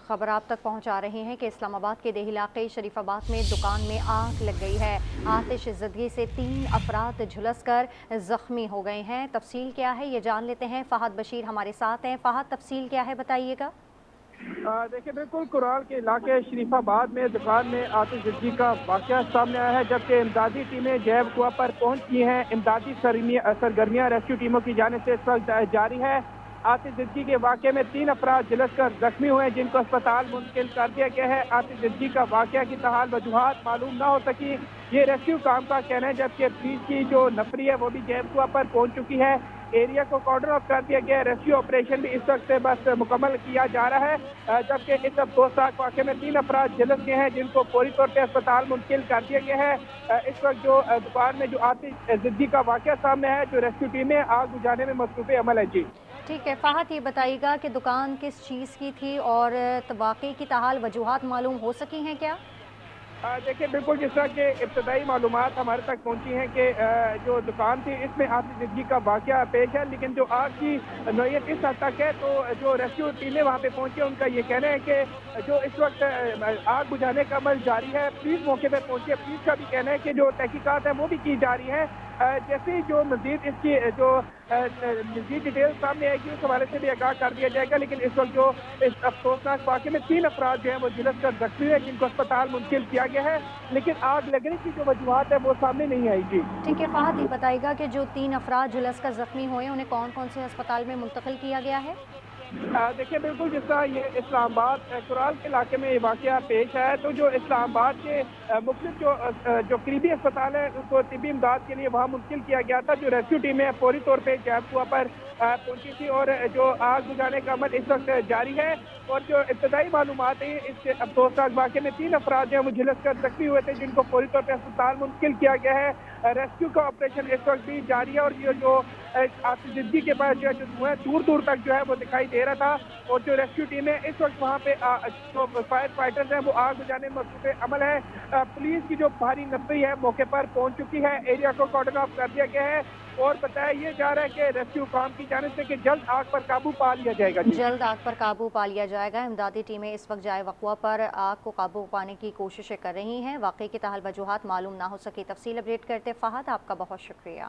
خبر آپ تک پہنچا رہے ہیں کہ اسلام آباد کے دیہی علاقے شریف آباد میں دکان میں آگ لگ گئی ہے۔ آتش زدگی سے 3 افراد جھلس کر زخمی ہو گئے ہیں۔ تفصیل کیا ہے یہ جان لیتے ہیں، فہد بشیر ہمارے ساتھ ہیں۔ فہد، تفصیل کیا ہے بتائیے گا۔ دیکھیں، بالکل کرال کے علاقے شریف آباد میں دکان میں آتش زدگی کا واقعہ سامنے آیا ہے، جبکہ امدادی ٹیمیں جیب کنواں پر پہنچ گئی ہیں۔ امدادی سرگرمیاں ریسکیو ٹیموں کی جانب سے اس وقت جاری ہے۔ آتش زدگی کے واقعے میں 3 افراد جھلس کر زخمی ہوئے جن کو اسپتال منتقل کر دیا گیا ہے۔ آتش زدگی کا واقعہ کی تاحال وجوہات معلوم نہ ہو سکی، یہ ریسکیو کام کا کہنا ہے، جبکہ پولیس کی جو نفری ہے وہ بھی جیب کنواں پر پہنچ چکی ہے۔ ایریا کو کارڈن آف کر دیا گیا ہے۔ ریسکیو آپریشن بھی اس وقت سے بس مکمل کیا جا رہا ہے، جبکہ اس افسوسناک واقعے میں 3 افراد جھلس گئے ہیں جن کو فوری طور پہ اسپتال منتقل کر دیا گیا ہے۔ اس وقت جو دکان میں جو آتش زدگی کا واقعہ سامنے ہے، جو ریسکیو ٹیمیں آگ بجھانے میں مصروف عمل ہے۔ جی ٹھیک ہے فہد، یہ بتائیے گا کہ دکان کس چیز کی تھی اور واقعے کی تاحال وجوہات معلوم ہو سکی ہیں کیا؟ دیکھیں، بالکل جس طرح کے ابتدائی معلومات ہمارے تک پہنچی ہیں کہ جو دکان تھی اس میں آتش زدگی کا واقعہ پیش ہے، لیکن جو آگ کی نوعیت اس حد تک ہے تو جو ریسکیو ٹیمیں وہاں پہ پہنچی ہیں ان کا یہ کہنا ہے کہ جو اس وقت آگ بجھانے کا عمل جاری ہے۔ پولیس موقع پہ پہنچی ہے، پولیس کا بھی کہنا ہے کہ جو تحقیقات ہیں وہ بھی کی جا رہی ہیں۔ جیسے ہی جو مزید اس کی جو مزید ڈیٹیل سامنے آئے گی اس حوالے سے بھی آگاہ کر دیا جائے گا، لیکن اس وقت جو اس افسوسناک واقعے میں 3 افراد جو ہیں وہ جھلس کر زخمی ہوئے جن کو اسپتال منتقل کیا گیا ہے، لیکن آگ لگنے کی جو وجوہات ہے وہ سامنے نہیں آئی۔ جی ٹھیک ہے فہد، یہ بتائیے گا کہ جو 3 افراد جھلس کر زخمی ہوئے انہیں کون کون سے ہسپتال میں منتقل کیا گیا ہے؟ دیکھیں، بالکل جس طرح یہ اسلام آباد کرال کے علاقے میں یہ واقعہ پیش آیا تو جو اسلام آباد کے مختلف جو قریبی اسپتال ہے اس کو طبی امداد کے لیے وہاں منتقل کیا گیا تھا۔ جو ریسکیو ٹیمیں فوری طور پہ جیب کنواں پر پہنچی تھی اور جو آگ بجھانے کا عمل اس وقت جاری ہے، اور جو ابتدائی معلومات ہیں اس افسوسناک واقعے میں 3 افراد ہیں وہ جھلس کر زخمی ہوئے تھے جن کو فوری طور پہ اسپتال منتقل کیا گیا ہے۔ ریسکیو کا آپریشن اس وقت بھی جاری ہے، اور یہ جو آتش زدگی کے بعد جو دھواں دور دور تک جو ہے وہ دکھائی دے رہا تھا، اور جو ریسکیو ٹیم ہے اس وقت وہاں پہ جو فائر فائٹرز ہیں وہ آگ بجھانے میں مصروف عمل ہے۔ پولیس کی جو بھاری نفری ہے موقع پر پہنچ چکی ہے، ایریا کو کارڈن آف کر دیا گیا ہے، اور بتایا یہ جا رہا ہے کہ ریسکیو کام کی جانب سے کہ جلد آگ پر قابو پا لیا جائے گا۔ جی جلد آگ پر قابو پا لیا جائے گا۔ امدادی ٹیمیں اس وقت جائے وقوع پر آگ کو قابو پانے کی کوششیں کر رہی ہیں۔ واقعے کی تاحال وجوہات معلوم نہ ہو سکی۔ تفصیل اپڈیٹ کرتے فہد، آپ کا بہت شکریہ۔